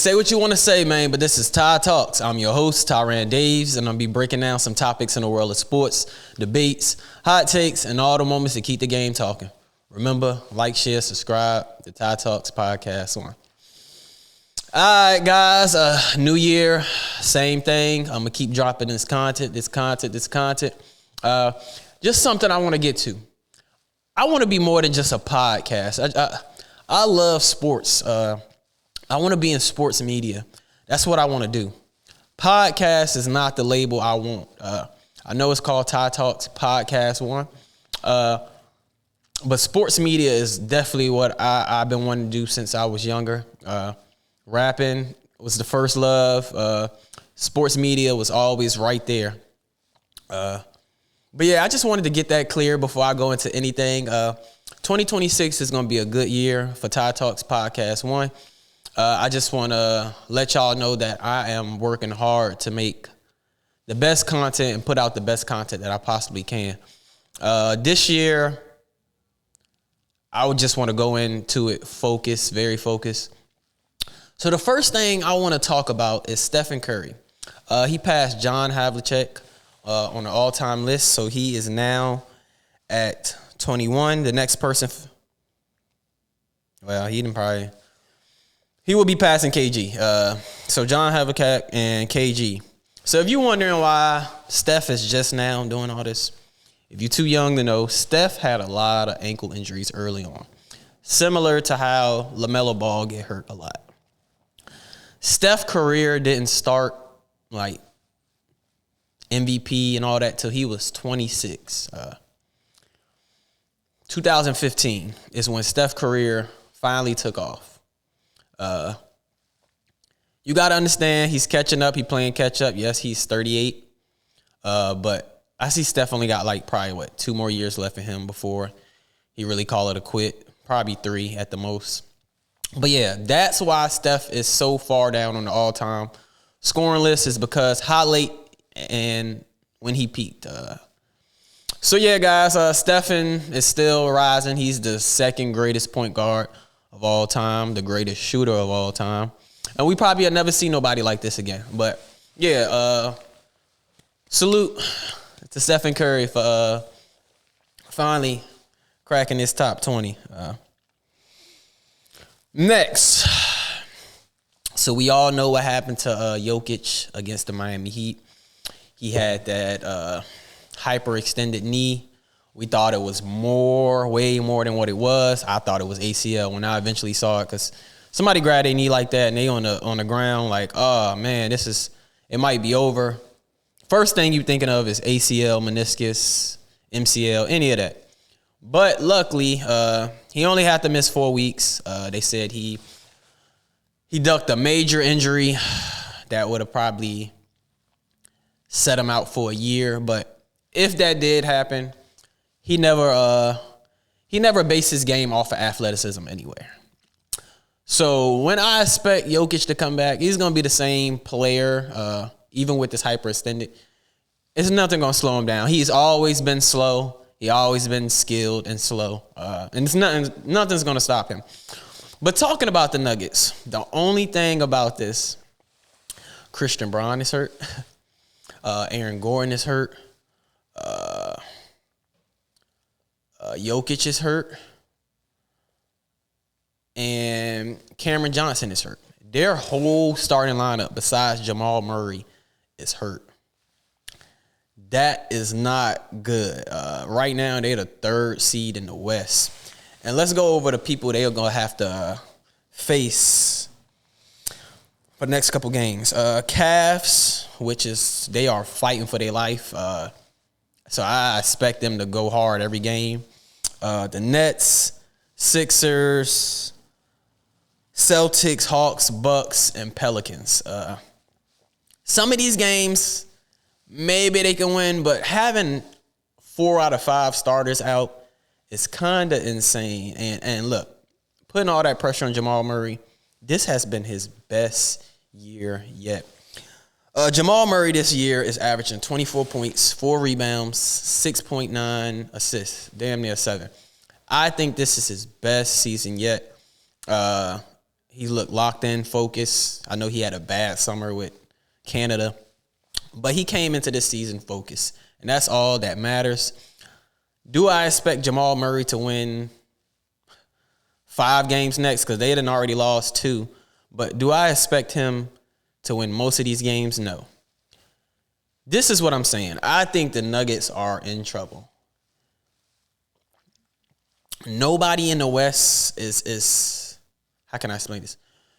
Say what you want to say, man, but this is Ty Talks. I'm your host, Tyran Daves, and I'll be breaking down some topics in the world of sports, debates, hot takes, and all the moments that keep the game talking. Remember, like, share, subscribe to Ty Talks Podcast 1. All right, guys, new year, same thing. I'm going to keep dropping this content. Just something I want to get to. I want to be more than just a podcast. I love sports. I want to be in sports media. That's what I want to do. Podcast is not the label I want. I know it's called Ty Talks Podcast 1. But sports media is definitely what I've been wanting to do since I was younger. Rapping was the first love. Sports media was always right there. But yeah, I just wanted to get that clear before I go into anything. 2026 is going to be a good year for Ty Talks Podcast 1. I just want to let y'all know that I am working hard to make the best content and put out the best content that I possibly can. This year, I would just want to go into it very focused. So the first thing I want to talk about is Stephen Curry. He passed John Havlicek on the all-time list, so he is now at 21. The next person, he will be passing KG. So John Havlicek and KG. So if you're wondering why Steph is just now doing all this, if you're too young to know, Steph had a lot of ankle injuries early on. Similar to how LaMelo Ball get hurt a lot. Steph's career didn't start like MVP and all that till he was 26. 2015 is when Steph's career finally took off. You got to understand he's catching up. He playing catch up. Yes, he's 38. But I see Steph only got probably 2 more years left in him before he really call it a quit. Probably 3 at the most. But yeah, that's why Steph is so far down on the all-time scoring list, is because how late and when he peaked. So yeah, guys, Stephen is still rising. He's the second greatest point guard of all time, the greatest shooter of all time. And we probably have never seen nobody like this again. But yeah, salute to Stephen Curry for finally cracking his top 20. Next. So we all know what happened to Jokic against the Miami Heat. He had that hyperextended knee. We thought it was way more than what it was. I thought it was ACL when I eventually saw it, because somebody grabbed their knee like that and they on the ground like, oh man, it might be over. First thing you thinking of is ACL, meniscus, MCL, any of that. But luckily, he only had to miss 4 weeks. They said he ducked a major injury that would have probably set him out for a year. But if that did happen, he never based his game off of athleticism anywhere. So when I expect Jokic to come back, he's going to be the same player, even with this hyperextended. It's nothing going to slow him down. He's always been slow. He always been skilled and slow. And it's nothing's going to stop him. But talking about the Nuggets, the only thing about this, Christian Braun is hurt. Aaron Gordon is hurt. Jokic is hurt. And Cameron Johnson is hurt. Their whole starting lineup, besides Jamal Murray, is hurt. That is not good. Right now, they're the 3rd seed in the West. And let's go over the people they're going to have to face for the next couple games. Cavs, they are fighting for their life. So I expect them to go hard every game. The Nets, Sixers, Celtics, Hawks, Bucks, and Pelicans. Some of these games, maybe they can win, but having 4 out of 5 starters out is kind of insane. And look, putting all that pressure on Jamal Murray, this has been his best year yet. Jamal Murray this year is averaging 24 points, 4 rebounds, 6.9 assists, damn near 7. I think this is his best season yet. He looked locked in, focused. I know he had a bad summer with Canada, but he came into this season focused, and that's all that matters. Do I expect Jamal Murray to win 5 games next? Because they had already lost 2. But do I expect him to win most of these games? No. This is what I'm saying. I think the Nuggets are in trouble. Nobody in the West is how can I explain this?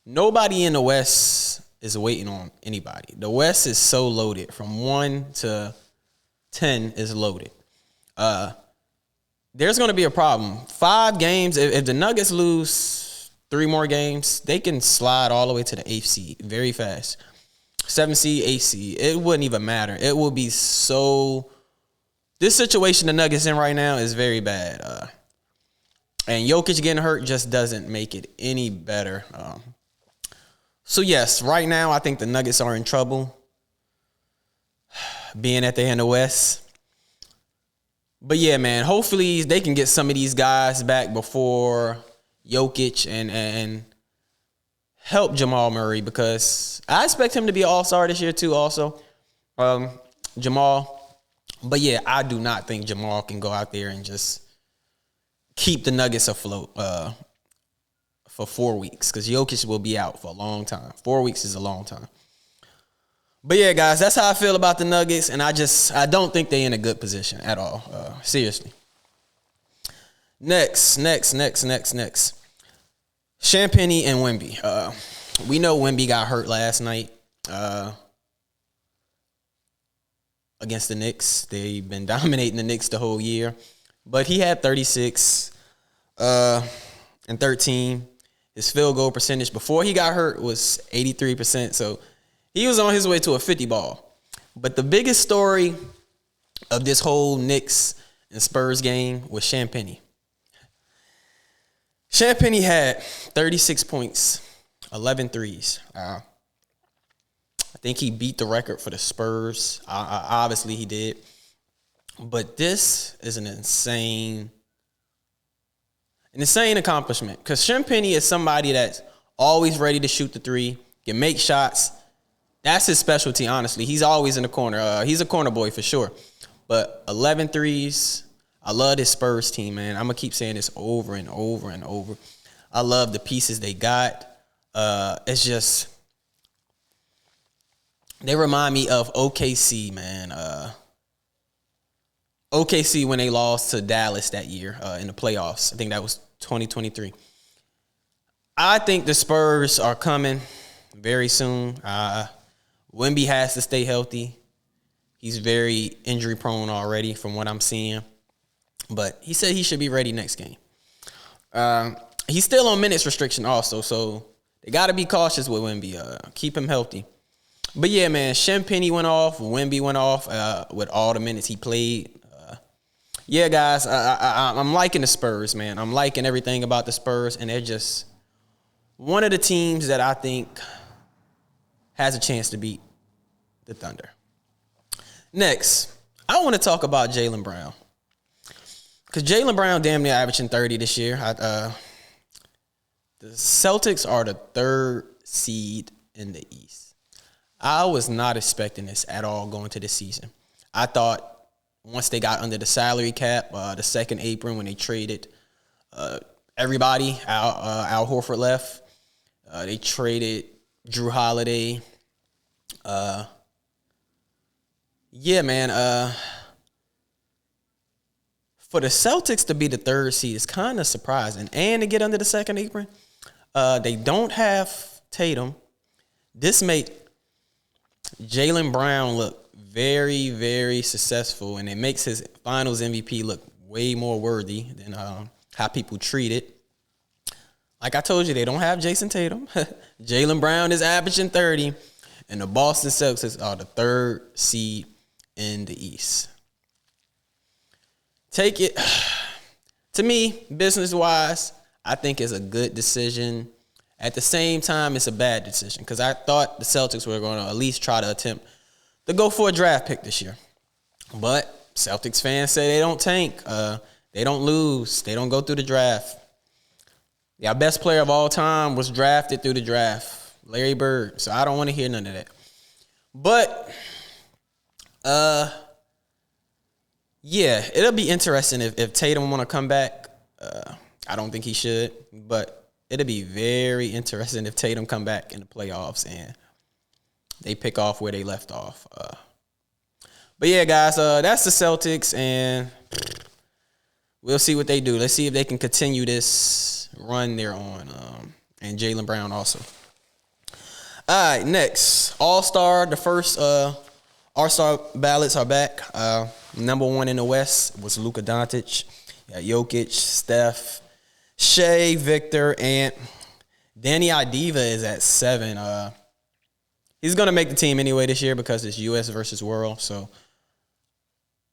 Nobody in the West is waiting on anybody. The West is so loaded. From 1 to 10 is loaded. There's going to be a problem. 5 games, if the Nuggets lose 3 more games, they can slide all the way to the 8th seed very fast. 7th seed, 8th seed. It wouldn't even matter. It will be so... This situation the Nuggets in right now is very bad. And Jokic getting hurt just doesn't make it any better. So, yes, right now I think the Nuggets are in trouble, being that they're in the West. But, yeah, man, hopefully they can get some of these guys back before Jokic and help Jamal Murray, because I expect him to be an all-star this year too also, Jamal. But, yeah, I do not think Jamal can go out there and just keep the Nuggets afloat for 4 weeks, because Jokic will be out for a long time. 4 weeks is a long time. But, yeah, guys, that's how I feel about the Nuggets, and I don't think they're in a good position at all. Seriously. Next. Champagnie and Wemby. We know Wemby got hurt last night against the Knicks. They've been dominating the Knicks the whole year. But he had 36 and 13. His field goal percentage before he got hurt was 83%. So he was on his way to a 50 ball. But the biggest story of this whole Knicks and Spurs game was Champagnie. Champagnie had 36 points, 11 threes. I think he beat the record for the Spurs. Obviously, he did. But this is an insane accomplishment, because Champagnie is somebody that's always ready to shoot the three, can make shots. That's his specialty, honestly. He's always in the corner. He's a corner boy for sure. But 11 threes. I love this Spurs team, man. I'm going to keep saying this over and over and over. I love the pieces they got. It's just, they remind me of OKC, man. OKC when they lost to Dallas that year in the playoffs. I think that was 2023. I think the Spurs are coming very soon. Wemby has to stay healthy. He's very injury prone already from what I'm seeing. But he said he should be ready next game. He's still on minutes restriction also, so they got to be cautious with Wemby. Keep him healthy. But, yeah, man, Champagnie went off. Wemby went off with all the minutes he played. Yeah, guys, I'm liking the Spurs, man. I'm liking everything about the Spurs, and they're just one of the teams that I think has a chance to beat the Thunder. Next, I want to talk about Jaylen Brown. Because Jaylen Brown damn near averaging 30 this year. The Celtics are the 3rd seed in the East. I was not expecting this at all going to this season. I thought once they got under the salary cap, the second apron when they traded everybody, Al Horford left. They traded Drew Holiday. Yeah, man. For the Celtics to be the 3rd seed is kind of surprising. And to get under the second apron, they don't have Tatum. This made Jaylen Brown look very, very successful, and it makes his finals MVP look way more worthy than how people treat it. Like I told you, they don't have Jason Tatum. Jaylen Brown is averaging 30, and the Boston Celtics are the 3rd seed in the East. Take it. To me, business-wise, I think it's a good decision. At the same time, it's a bad decision, because I thought the Celtics were going to at least try to attempt to go for a draft pick this year. But Celtics fans say they don't tank. They don't lose. They don't go through the draft. Yeah, best player of all time was drafted through the draft, Larry Bird. So I don't want to hear none of that. But, yeah, it'll be interesting if Tatum want to come back. I don't think he should, but it'll be very interesting if Tatum come back in the playoffs and they pick off where they left off. But yeah, guys, that's the Celtics, and we'll see what they do. Let's see if they can continue this run they're on, and Jaylen Brown also. All right, next, All-Star. The first All-Star ballots are back. Number one in the West was Luka Doncic. Yeah, Jokic, Steph, Shea, Victor, and Danny Adiva is at 7. He's gonna make the team anyway this year because it's U.S. versus World. So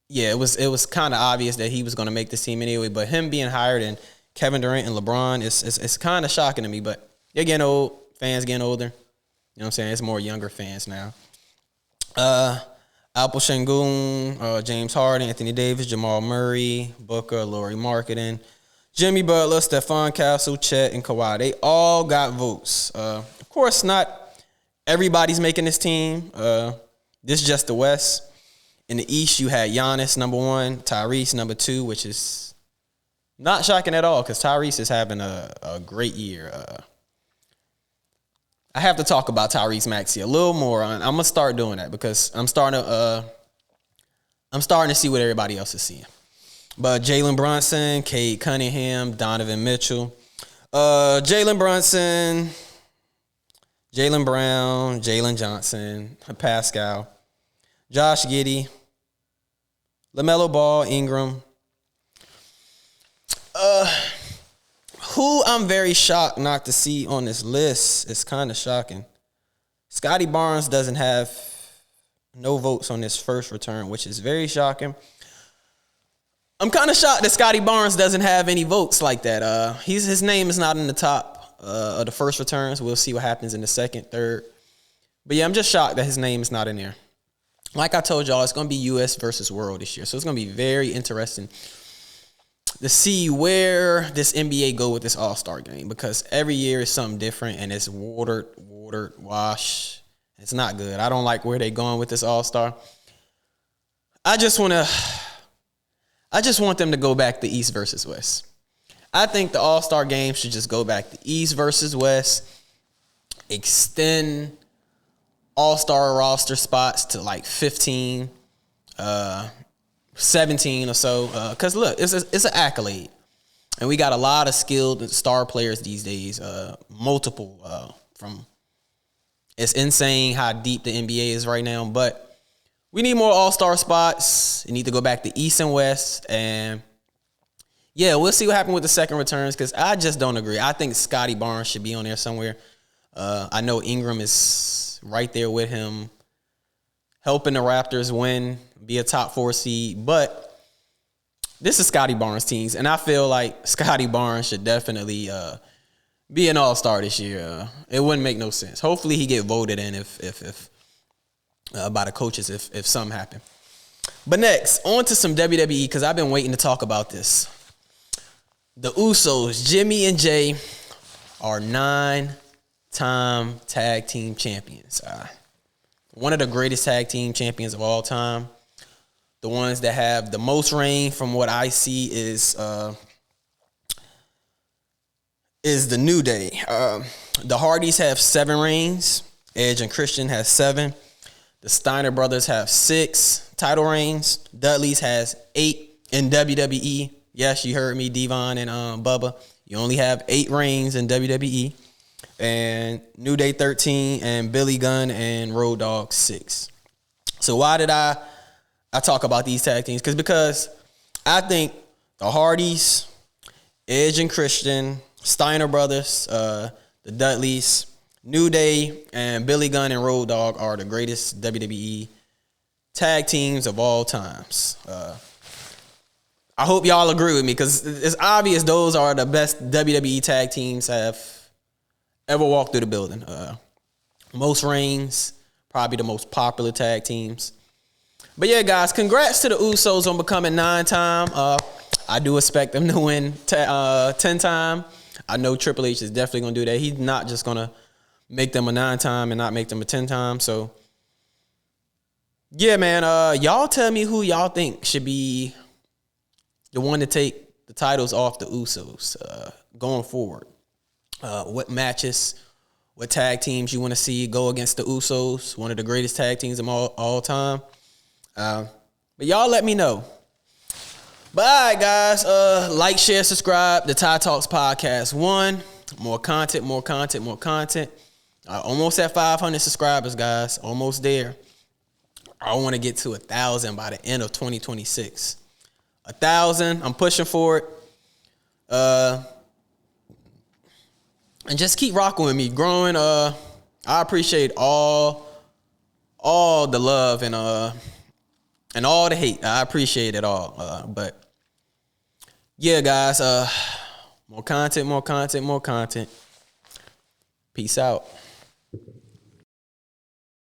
yeah, it was kind of obvious that he was gonna make this team anyway. But him being higher than Kevin Durant and LeBron is kind of shocking to me. But they're getting old. Fans getting older. You know what I'm saying? It's more younger fans now. Alpo Sengun, James Harden, Anthony Davis, Jamal Murray, Booker, Lauri Markkanen, Jimmy Butler, Stephon Castle, Chet, and Kawhi. They all got votes. Of course, not everybody's making this team. This is just the West. In the East, you had Giannis, number 1, Tyrese, number 2, which is not shocking at all because Tyrese is having a great year. I have to talk about Tyrese Maxey a little more. I'm gonna start doing that because I'm starting to see what everybody else is seeing. But Jalen Brunson, Cade Cunningham, Donovan Mitchell, Jalen Brunson, Jaylen Brown, Jalen Johnson, Pascal, Josh Giddey, LaMelo Ball, Ingram. Who I'm very shocked not to see on this list is kind of shocking. Scotty Barnes doesn't have no votes on this first return, which is very shocking. I'm kind of shocked that Scotty Barnes doesn't have any votes like that. His name is not in the top of the first returns. We'll see what happens in the second, third. But yeah, I'm just shocked that his name is not in there. Like I told y'all, it's going to be U.S. versus World this year. So it's going to be very interesting to see where this NBA go with this All-Star game because every year is something different and it's watered, wash. It's not good. I don't like where they going with this All-Star. I just want them to go back to East versus West. I think the All-Star game should just go back to East versus West, extend All-Star roster spots to like 15, 17 or so. Because look, it's an accolade. And we got a lot of skilled star players these days, multiple from. It's insane how deep the NBA is right now, but we need more all-star spots. You need to go back to East and West. And, yeah, we'll see what happens with the second returns because I just don't agree. I think Scotty Barnes should be on there somewhere. I know Ingram is right there with him, helping the Raptors win, be a top 4 seed. But this is Scotty Barnes' teams, and I feel like Scotty Barnes should definitely be an all-star this year. It wouldn't make no sense. Hopefully he get voted in if by the coaches if something happened. But next, on to some WWE because I've been waiting to talk about this. The Usos, Jimmy and Jay, are 9-time tag team champions. One of the greatest tag team champions of all time. The ones that have the most reign from what I see is the New Day. The Hardys have 7 reigns. Edge and Christian has 7. The Steiner brothers have 6 title reigns. Dudley's has 8 in WWE. Yes, you heard me, Devon and Bubba. You only have 8 reigns in WWE. And New Day 13 and Billy Gunn and Road Dogg 6. So why did I talk about these tag teams? Because I think the Hardys, Edge and Christian, Steiner brothers, the Dudleys, New Day, and Billy Gunn and Road Dogg are the greatest WWE tag teams of all times. I hope y'all agree with me because it's obvious those are the best WWE tag teams have ever walked through the building. Most reigns, probably the most popular tag teams. But yeah, guys, congrats to the Usos on becoming 9-time. I do expect them to win 10-time. I know Triple H is definitely gonna do that. He's not just gonna make them a 9-time and not make them a 10-time. So yeah, man. Y'all tell me who y'all think should be the one to take the titles off the Usos going forward. What matches, what tag teams you want to see go against the Usos, one of the greatest tag teams of all time. But y'all let me know. But all right, guys, like, share, subscribe. The Ty Talks Podcast 1. More content. Almost at 500 subscribers, guys. Almost there. I want to get to 1,000 by the end of 2026. 1,000. I'm pushing for it. And just keep rocking with me. Growing. I appreciate all the love and all the hate. I appreciate it all. But yeah, guys, more content. Peace out.